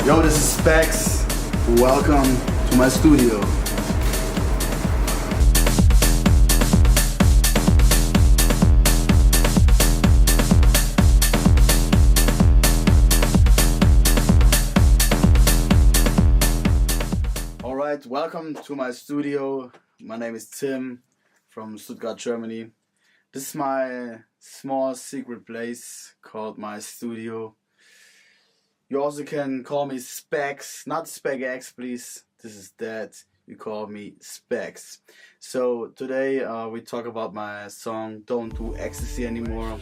Yo, this is SpecX. Welcome to my studio. Alright, welcome to my studio. My name is Tim from Stuttgart, Germany. This is my small secret place called my studio. You also can call me SpecX, not SpecX, please. This is that. You call me SpecX. So today we talk about my song Don't Do XTC Anymore.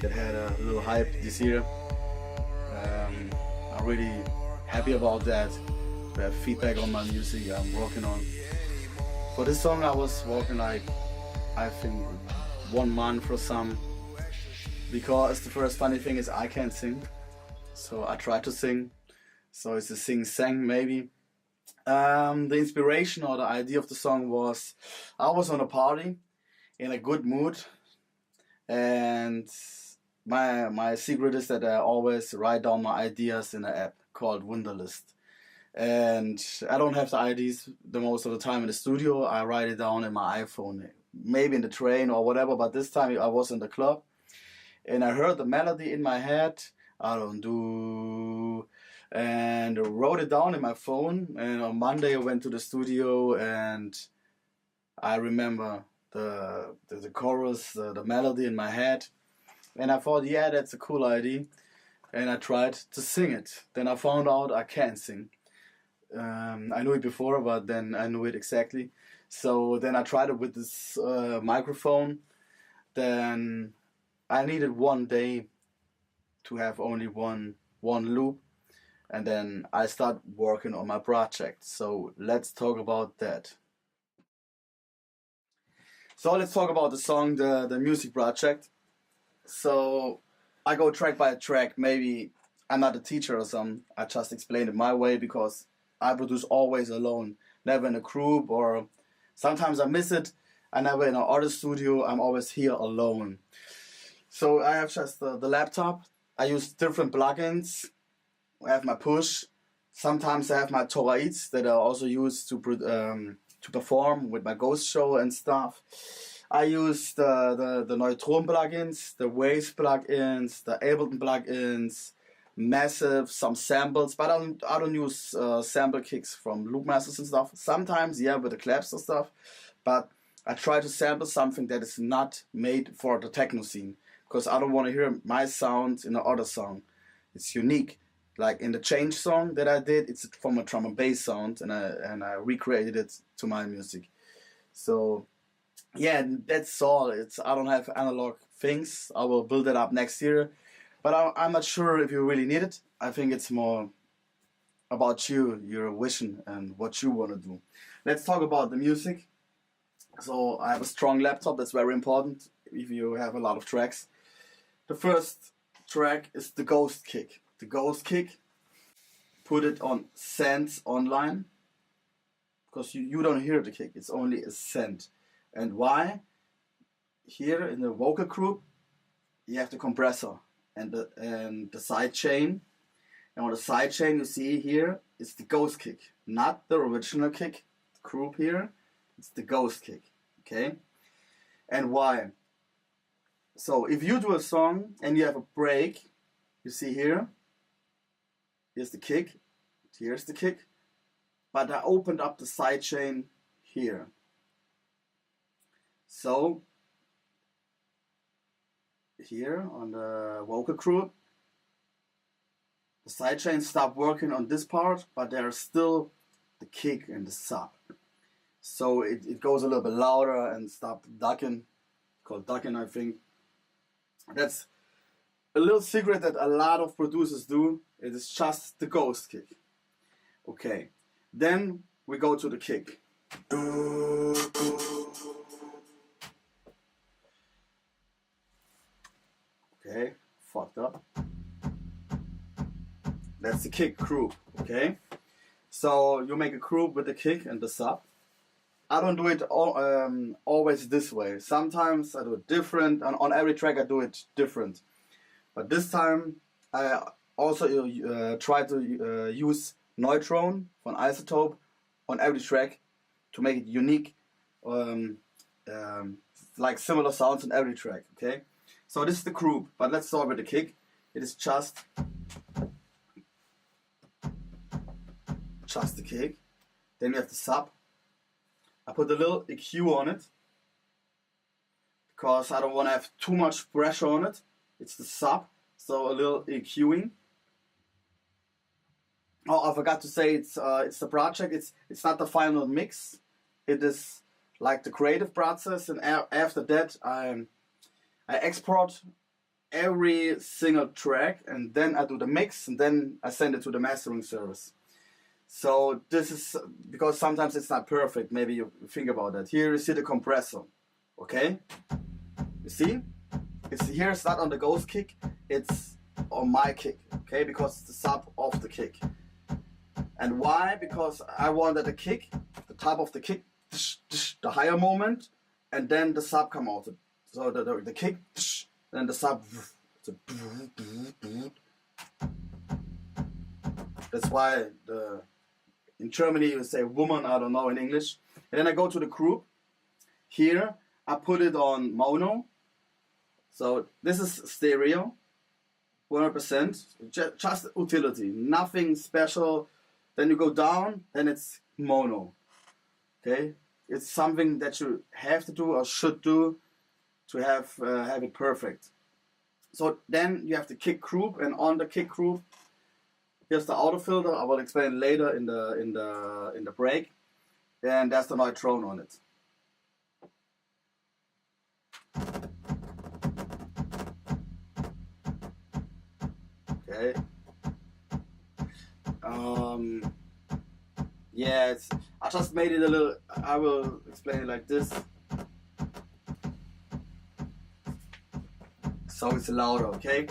That had a little hype this year. I'm really happy about that. To have feedback on my music I'm working on. For this song I was working like, I think 1 month or some. Because the first funny thing is I can't sing. So I tried to sing, so it's a sing-sang maybe. The inspiration or the idea of the song was, I was on a party in a good mood, and my secret is that I always write down my ideas in an app called Wunderlist. And I don't have the ideas the most of the time in the studio. I write it down in my iPhone, maybe in the train or whatever, but this time I was in the club and I heard the melody in my head. I don't do, and wrote it down in my phone, and on Monday I went to the studio and I remember the chorus, the melody in my head, and I thought, yeah, that's a cool idea, and I tried to sing it. Then I found out I can't sing. I knew it before, but then I knew it exactly. So then I tried it with this microphone. Then I needed 1 day to have only one loop, and then I start working on my project. So let's talk about that. So let's talk about the song, the music project. So I go track by track. Maybe I'm not a teacher or something. I just explain it my way because I produce always alone, never in a group, or sometimes I miss it. I never in an artist studio. I'm always here alone. So I have just the laptop. I use different plugins. I have my push. Sometimes I have my Toraids that I also use to perform with my ghost show and stuff. I use the Neutron plugins, the Waves plugins, the Ableton plugins, Massive, some samples, but I don't use sample kicks from Loop Masters and stuff. Sometimes, yeah, with the claps and stuff, but I try to sample something that is not made for the techno scene. Because I don't want to hear my sound in the other song. It's unique. Like in the Change song that I did, it's from a drum and bass sound, and I recreated it to my music. So yeah, that's all. I don't have analog things. I will build it up next year, but I'm not sure if you really need it. I think it's more about you, your vision, and what you want to do. Let's talk about the music. So I have a strong laptop. That's very important if you have a lot of tracks. The first track is the Ghost Kick. The Ghost Kick, put it on Sense Online, because you don't hear the kick, it's only a send. And why? Here in the vocal group, you have the compressor and the side chain. And on the side chain you see here, it's the Ghost Kick, not the original kick. The group here, it's the Ghost Kick, okay? And why? So if you do a song and you have a break, you see here, here's the kick, here's the kick, but I opened up the sidechain here. So here on the vocal group, the sidechain stopped working on this part, but there's still the kick and the sub. So it goes a little bit louder and stop ducking, called ducking I think. That's a little secret that a lot of producers do. It is just the Ghost Kick. Okay, then we go to the kick. Okay, fucked up. That's the kick group, okay? So you make a group with the kick and the sub. I don't do it always this way. Sometimes I do it different, and on every track I do it different. But this time I also try to use neutron von isotope on every track to make it unique, like similar sounds on every track. Okay, so this is the group, but let's start with the kick. It is just the kick. Then we have the sub. I put a little EQ on it because I don't want to have too much pressure on it. It's the sub, so a little EQing. Oh, I forgot to say it's the project. It's not the final mix. It is like the creative process, and after that I export every single track, and then I do the mix, and then I send it to the mastering service. So this is because sometimes it's not perfect. Maybe you think about that. Here you see the compressor. Okay, you see, it's not on the ghost kick. It's on my kick. Okay, because it's the sub of the kick. And why? Because I wanted the kick, the top of the kick, the higher moment, and then the sub come out. So the kick, then the sub. That's why in Germany you say woman, I don't know in English. And then I go to the group. Here I put it on mono. So this is stereo, 100%, just utility, nothing special. Then you go down, then it's mono. Okay, it's something that you have to do or should do to have it perfect. So then you have the kick group, and on the kick group, here's the auto filter. I will explain later in the break. And there's the neutron on it. Okay. Yeah, I just made it a little. I will explain it like this. So it's louder, okay?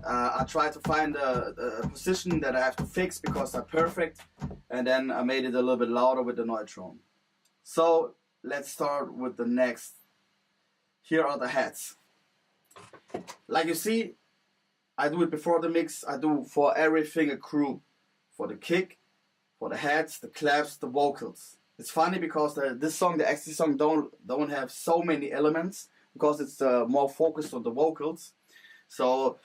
I try to find a position that I have to fix because they're perfect, and then I made it a little bit louder with the neutron. So let's start with the next. Here are the heads. Like you see, I do it before the mix. I do for everything a group. For the kick, for the heads, the claps, the vocals. It's funny because this song, the XTC song, don't have so many elements because it's more focused on the vocals. So,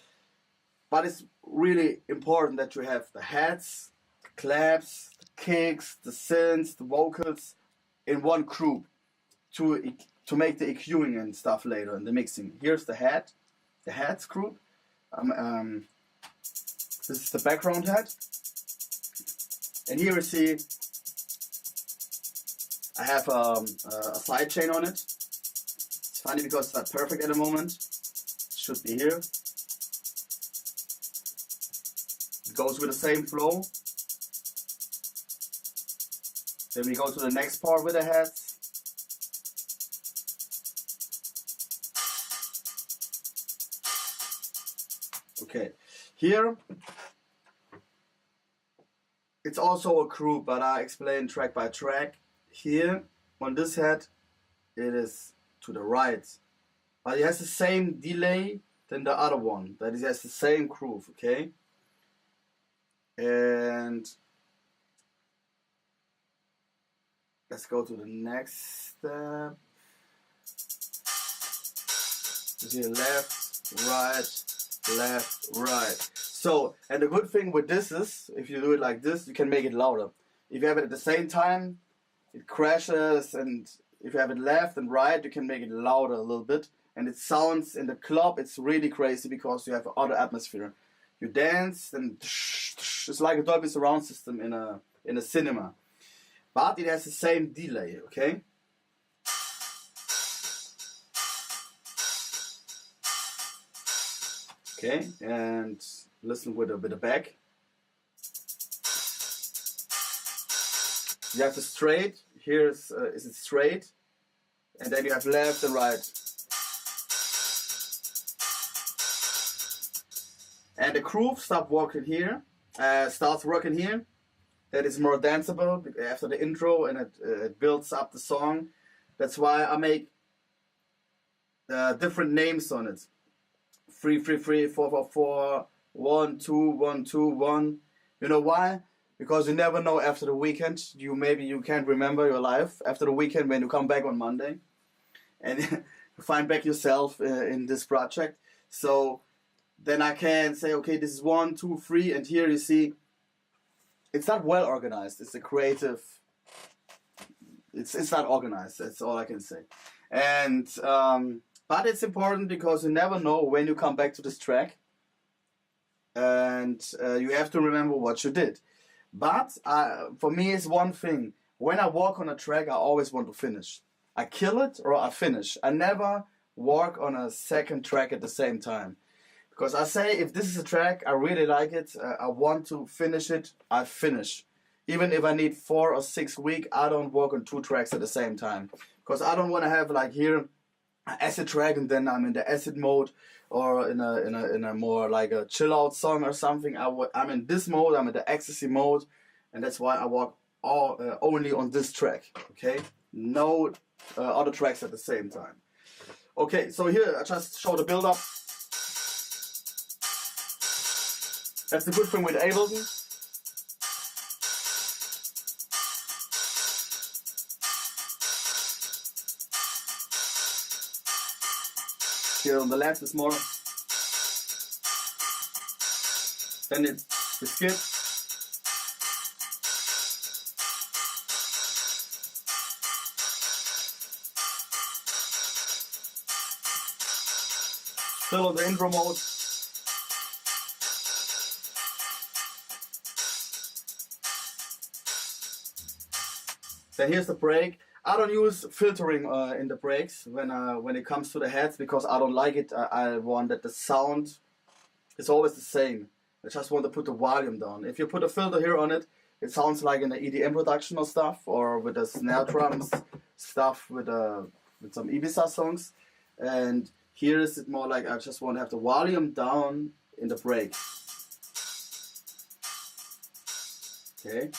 but it's really important that you have the heads, the claps, the kicks, the synths, the vocals in one group to make the EQing and stuff later in the mixing. Here's the heads group. This is the background head. And here we see I have a side chain on it. It's funny because it's not perfect at the moment. It should be here. It goes with the same flow. Then we go to the next part with the heads. Okay, here it's also a group, but I explain track by track. Here on this head, it is to the right, but it has the same delay than the other one. That it has the same groove, okay? And let's go to the next step. You see left, right. So, and the good thing with this is, if you do it like this, you can make it louder. If you have it at the same time, it crashes, and if you have it left and right, you can make it louder a little bit. And it sounds in the club, it's really crazy because you have other atmosphere. You dance, and it's like a Dolby surround system in a cinema. But it has the same delay, okay? Okay, and listen with a bit of back. You have the straight. Here is it straight, and then you have left and right. And the groove starts working here. That is more danceable after the intro, and it builds up the song. That's why I make different names on it. 333, 444, 1, 2, 1, 2, 1. You know why? Because you never know after the weekend. Maybe you can't remember your life after the weekend when you come back on Monday, and you find back yourself in this project. So then I can say, okay, this is 1, 2, 3, and here you see it's not well organized. It's a creative. It's not organized. That's all I can say. And but it's important because you never know when you come back to this track, and you have to remember what you did. But for me, it's one thing. When I walk on a track, I always want to finish. I kill it or I finish. I never work on a second track at the same time. Because I say, if this is a track, I really like it, I want to finish it, I finish. Even if I need 4 or 6 weeks, I don't work on 2 tracks at the same time. Because I don't want to have like here an acid track and then I'm in the acid mode, or in a more like a chill out song or something. I'm in this mode, I'm in the ecstasy mode, and that's why I work only on this track. Okay, no other tracks at the same time. Okay, so here I just show the build up. That's the good thing with Ableton. Here on the left is more. Then it's the skip. Still on the intro mode. Then here's the break. I don't use filtering in the breaks when it comes to the heads, because I don't like it. I want that the sound is always the same. I just want to put the volume down. If you put a filter here on it, it sounds like in the EDM production or stuff, or with the snare drums stuff with some Ibiza songs. And here is it more like I just want to have the volume down in the break. Okay.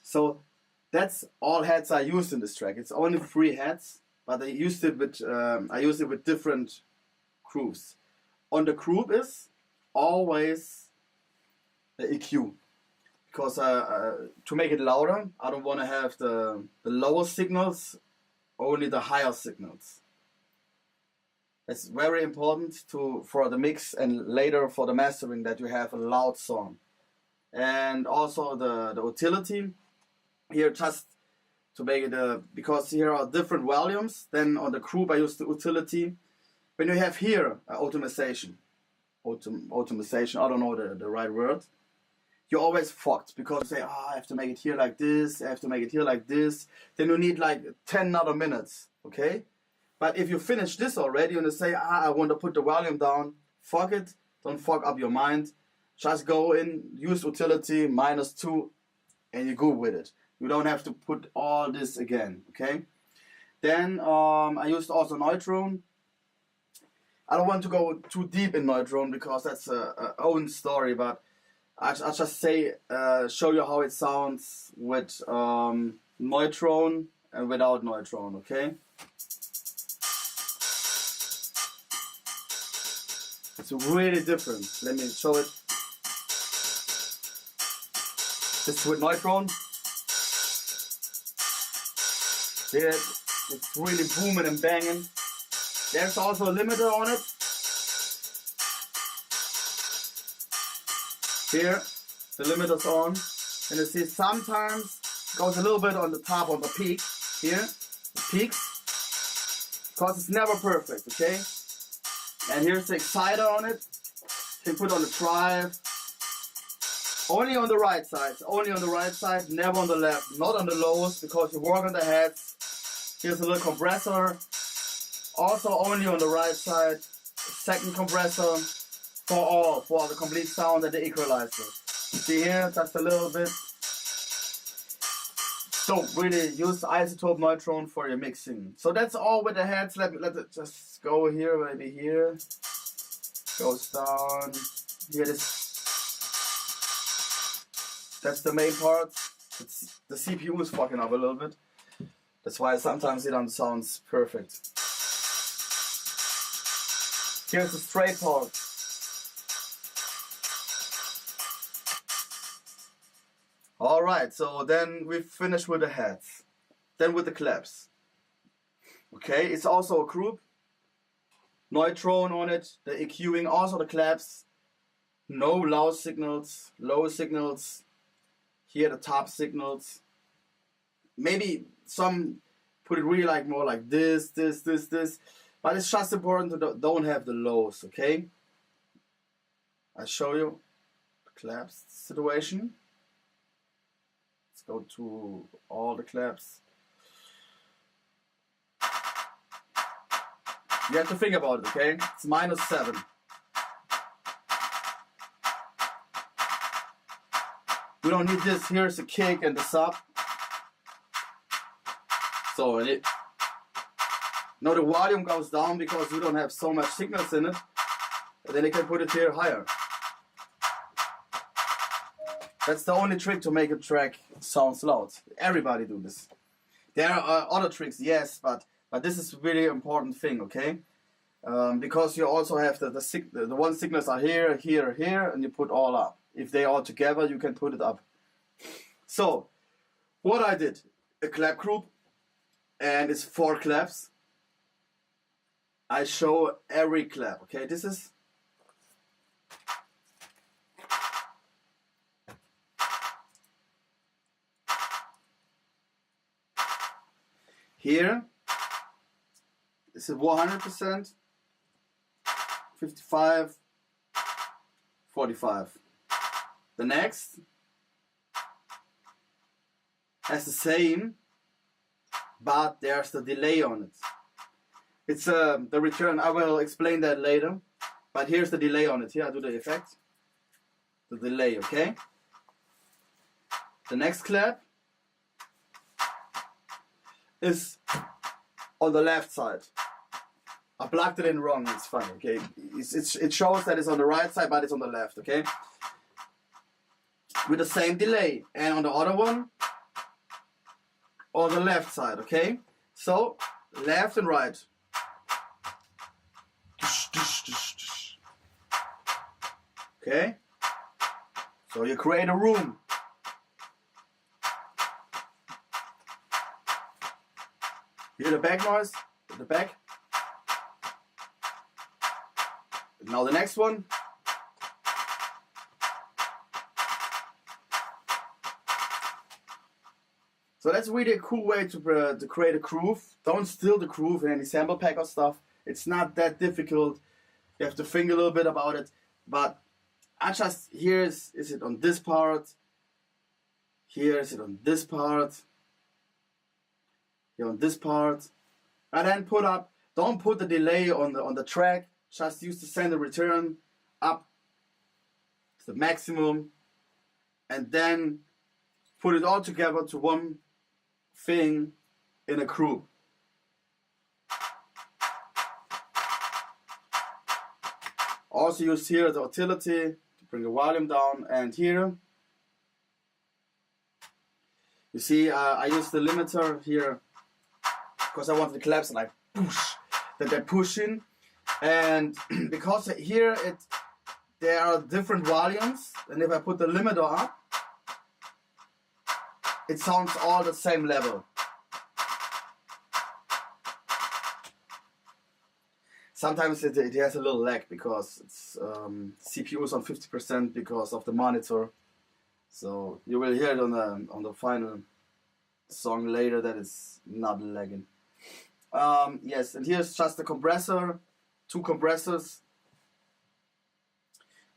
So that's all heads I used in this track. It's only 3 heads, but I used it with different grooves. On the groove is always the EQ, because to make it louder, I don't want to have the lower signals, only the higher signals. It's very important for the mix and later for the mastering that you have a loud song. And also the utility. Here just to make it, because here are different volumes, then on the group I use the utility. When you have here automation, I don't know the right word, you're always fucked, because you say, I have to make it here like this, I have to make it here like this, then you need like 10 other minutes, okay? But if you finish this already and you say, I want to put the volume down, fuck it, don't fuck up your mind, just go in, use utility, -2, and you're good with it. You don't have to put all this again, okay? Then I used also Neutron. I don't want to go too deep in Neutron because that's a own story, but I just say show you how it sounds with Neutron and without Neutron, okay? It's really different. Let me show it. This is with Neutron. Here it's really booming and banging. There's also a limiter on it. Here, the limiter's on. And you see sometimes it goes a little bit on the top on the peak. Here, the peaks. Because it's never perfect, okay? And here's the exciter on it. You can put on the drive. Only on the right side. Only on the right side, never on the left. Not on the lowest, because you work on the heads. Here's a little compressor. Also only on the right side. Second compressor for the complete sound and the equalizer. See here, just a little bit. So really use isotope Neutron for your mixing. So that's all with the heads. Let it just go here, maybe here. Goes down. Here that's the main part. The CPU is fucking up a little bit. That's why sometimes it don't sound perfect. Here's the straight part. Alright, so then we finished with the heads. Then with the claps. Okay, it's also a group. Neutron on it, the EQing, also the claps. No loud signals, low signals. Here the top signals. Maybe some put it really like more like this. But it's just important to don't have the lows, okay? I show you the claps situation. Let's go to all the claps. You have to think about it, okay? It's -7. We don't need this. Here's the kick and the sub. So now the volume goes down because we don't have so much signals in it. And then you can put it here higher. That's the only trick to make a track sound loud. Everybody do this. There are other tricks, yes, but this is really important thing, okay? Because you also have the one signals are here, here, here, and you put all up. If they are together, you can put it up. So, what I did, a clap group, and it's 4 claps. I show every clap, okay? This is here. This is 100%, 55, 45. The next has the same, but there's the delay on it. It's the return. I will explain that later. But here's the delay on it. Here I do the effect. The delay, okay? The next clap is on the left side. I plugged it in wrong. It's funny, okay? It shows that it's on the right side, but it's on the left, okay? With the same delay. And on the other one, on the left side, okay? So, left and right. Okay? So you create a room. Hear the back noise? The back. Now the next one. So that's really a cool way to create a groove. Don't steal the groove in any sample pack or stuff. It's not that difficult. You have to think a little bit about it. But I just, here is it on this part. Here is it on this part. Here on this part. And then put up, don't put the delay on the track. Just use the send and return up to the maximum. And then put it all together to one thing in a group. Also use here the utility to bring the volume down, and here you see I use the limiter here because I want the claps like push, that they push in, and because here there are different volumes, and if I put the limiter up, it sounds all the same level. Sometimes it has a little lag because it's CPU is on 50% because of the monitor. So you will hear it on the final song later that it's not lagging. Yes, and here's just the compressor, 2 compressors.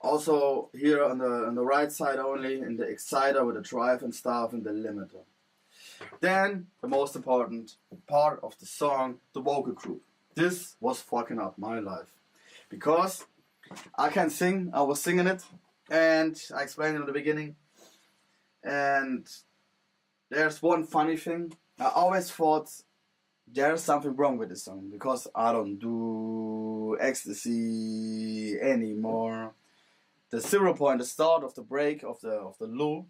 Also here on the right side only, in the exciter with the drive and stuff, and the limiter. Then the most important part of the song, the vocal group. This was fucking up my life because I can sing. I was singing it, and I explained it in the beginning. And there's one funny thing. I always thought there's something wrong with this song because I don't do XTC anymore. The 0 point, the start of the break of the loop,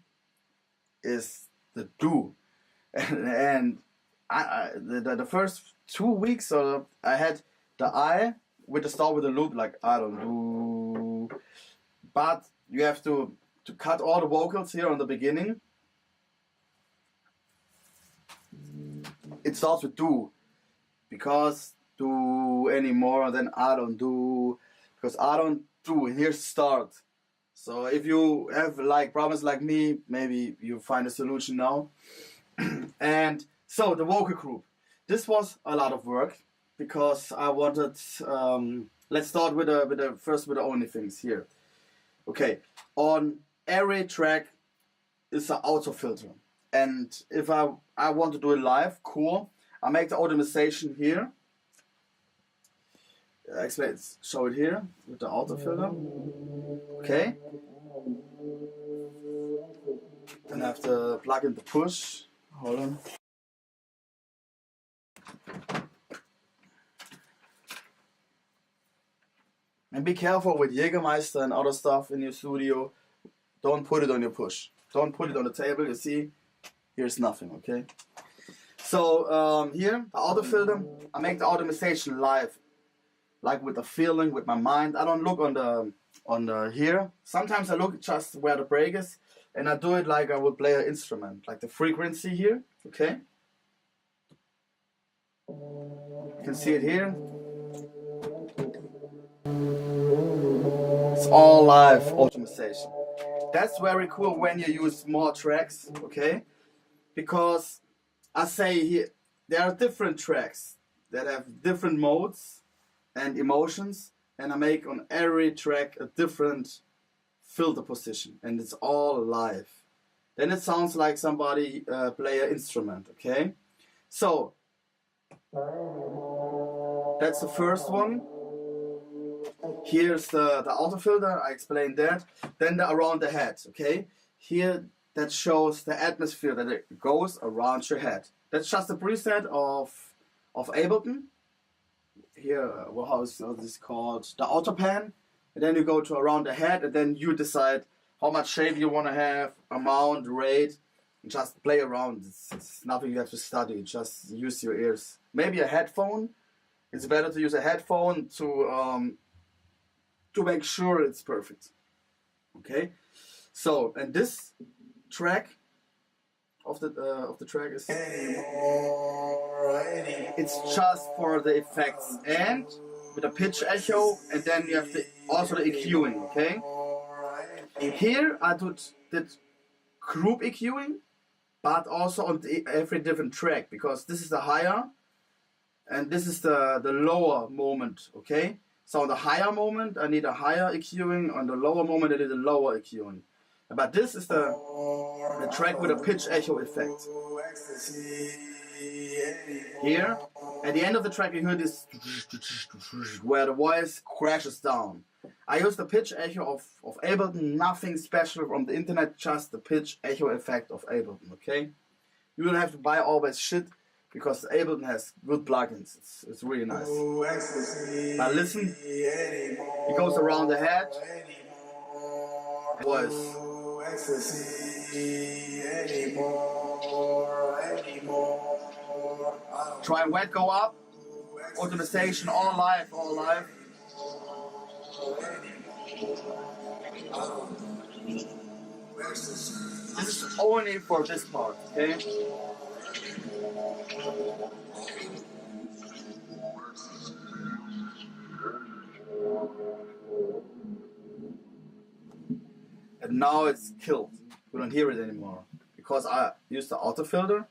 is the do, and the first 2 weeks I had the I with the start with the loop, like I don't do, but you have to cut all the vocals here on the beginning, it starts with do, because do any more than I don't do, because I don't do. And here's start. So if you have like problems like me, maybe you find a solution now. And so the vocal group. This was a lot of work because I wanted. Let's start with the only things here. Okay, on every track is an auto filter, and if I want to do it live, cool. I make the optimization here. Actually, let's show it here with the auto filter. Okay. Then I have to plug in the push. Hold on. And be careful with Jägermeister and other stuff in your studio. Don't put it on your push. Don't put it on the table. You see, here's nothing. Okay. So here, the auto filter. I make the optimization live, like with the feeling, with my mind. I don't look on the here. Sometimes I look just where the break is, and I do it like I would play an instrument, like the frequency here. Okay. You can see it here. It's all live optimization. That's very cool when you use more tracks, okay? Because I say here, there are different tracks that have different modes and emotions, and I make on every track a different filter position, and it's all live. Then it sounds like somebody play an instrument, okay? So, that's the first one. Here's the auto filter, I explained that. Then the around the head, okay? Here, that shows the atmosphere that it goes around your head. That's just a preset of Ableton. Here, how is this called? The auto pan. And then you go to around the head, and then you decide how much shape you want to have, amount, rate. And just play around. It's nothing you have to study. Just use your ears. Maybe a headphone. It's better to use a headphone to make sure it's perfect. Okay. So, and this track of the track is it's just for the effects and with a pitch echo, and then you have also the EQing. Okay. Here I did group EQing, but also on every different track, because this is the higher and this is the lower moment. Okay. So on the higher moment I need a higher EQing, on the lower moment I need a lower EQing. But this is the track with a pitch echo effect. Here, at the end of the track you hear this where the voice crashes down. I use the pitch echo of Ableton, nothing special from the internet, just the pitch echo effect of Ableton, okay? You don't have to buy always shit, because Ableton has good plugins. It's really nice. But listen, it goes around the head. Voice. Try and wet go up. Optimization, all live, all live. This is only for this part, okay? And now it's killed. We don't hear it anymore, because I use the auto filter,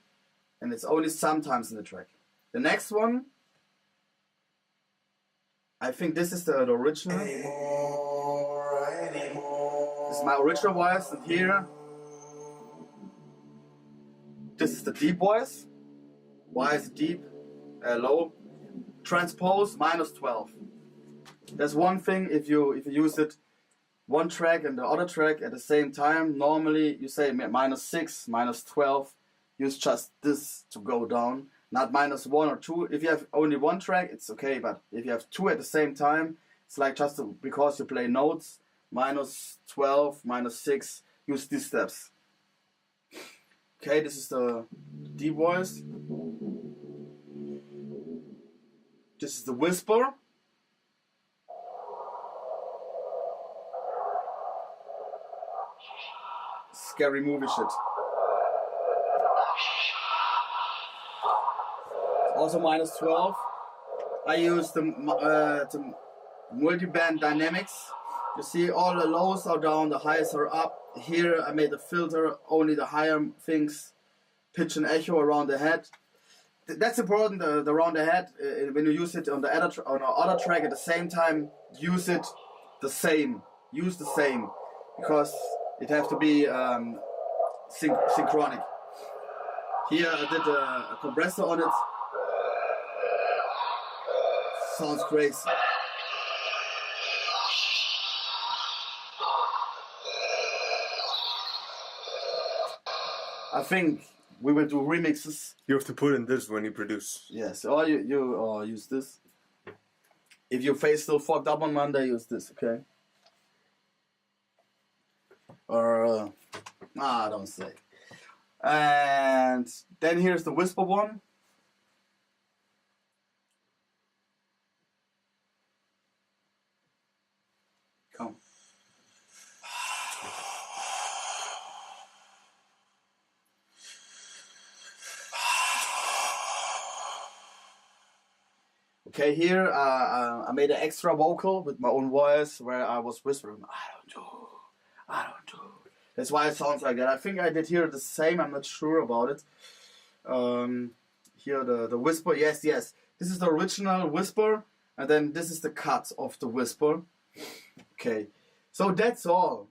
and it's only sometimes in the track. The next one, I think this is the original. This is my original voice, and here, this is the deep voice. Why is it deep? Low. Transpose -12. There's one thing, if you use it one track and the other track at the same time, normally you say -6, -12. Use just this to go down, not -1 or 2. If you have only one track, it's okay, but if you have two at the same time, it's like just because you play notes, -12, -6, use these steps. Okay, this is the deep voice. This is the whisper. Scary movie shit. also minus 12. I use the multi-band dynamics. You see all the lows are down, the highs are up. Here I made a filter, only the higher things, pitch and echo around the head. That's important, the around the head. When you use it on the other track at the same time, use it the same. Use the same, because it has to be synchronic. Here I did a compressor on it. Sounds crazy. I think we will do remixes. You have to put in this when you produce. Yes, or you use this. If your face still fucked up on Monday, use this, okay? Or don't say. And then here's the whisper one. Come. Okay, here I made an extra vocal with my own voice where I was whispering, I don't do. That's why it sounds like that. I think I did here the same, I'm not sure about it. Here the whisper, yes. This is the original whisper, and then this is the cut of the whisper. Okay, so that's all.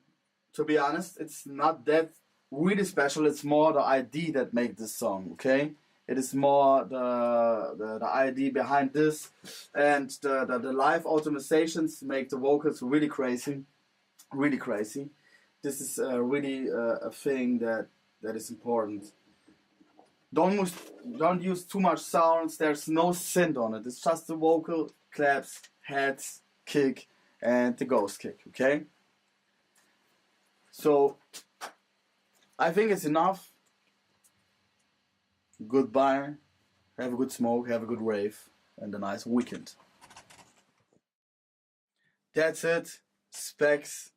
To be honest, it's not that really special, it's more the idea that make this song, okay? It is more the idea behind this, and the live automatizations make the vocals really crazy. This is really a thing that is important. Don't use too much sounds. There's no synth on it. It's just the vocal, claps, heads, kick, and the ghost kick. Okay. So I think it's enough. Goodbye. Have a good smoke. Have a good rave, and a nice weekend. That's it. Specs.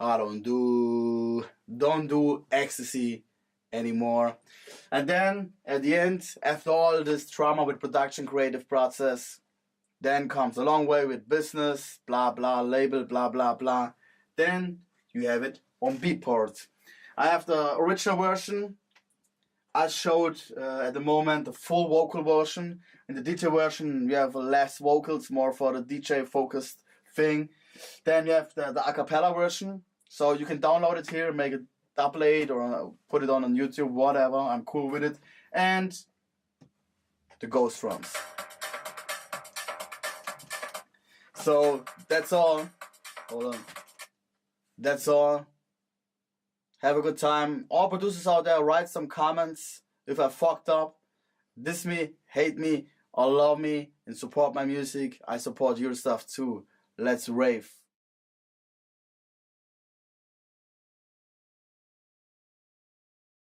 I don't do XTC anymore. And then at the end, after all this drama with production creative process, then comes a long way with business, blah blah, label, blah blah blah. Then you have it on Beatport. I have the original version. I showed at the moment the full vocal version. In the DJ version you have less vocals, more for the DJ focused thing. Then you have the a cappella version. So you can download it here, make it upload or put it on YouTube, whatever. I'm cool with it. And the ghost drums. So that's all. Hold on. That's all. Have a good time. All producers out there, write some comments if I fucked up. Diss me, hate me, or love me, and support my music. I support your stuff too. Let's rave.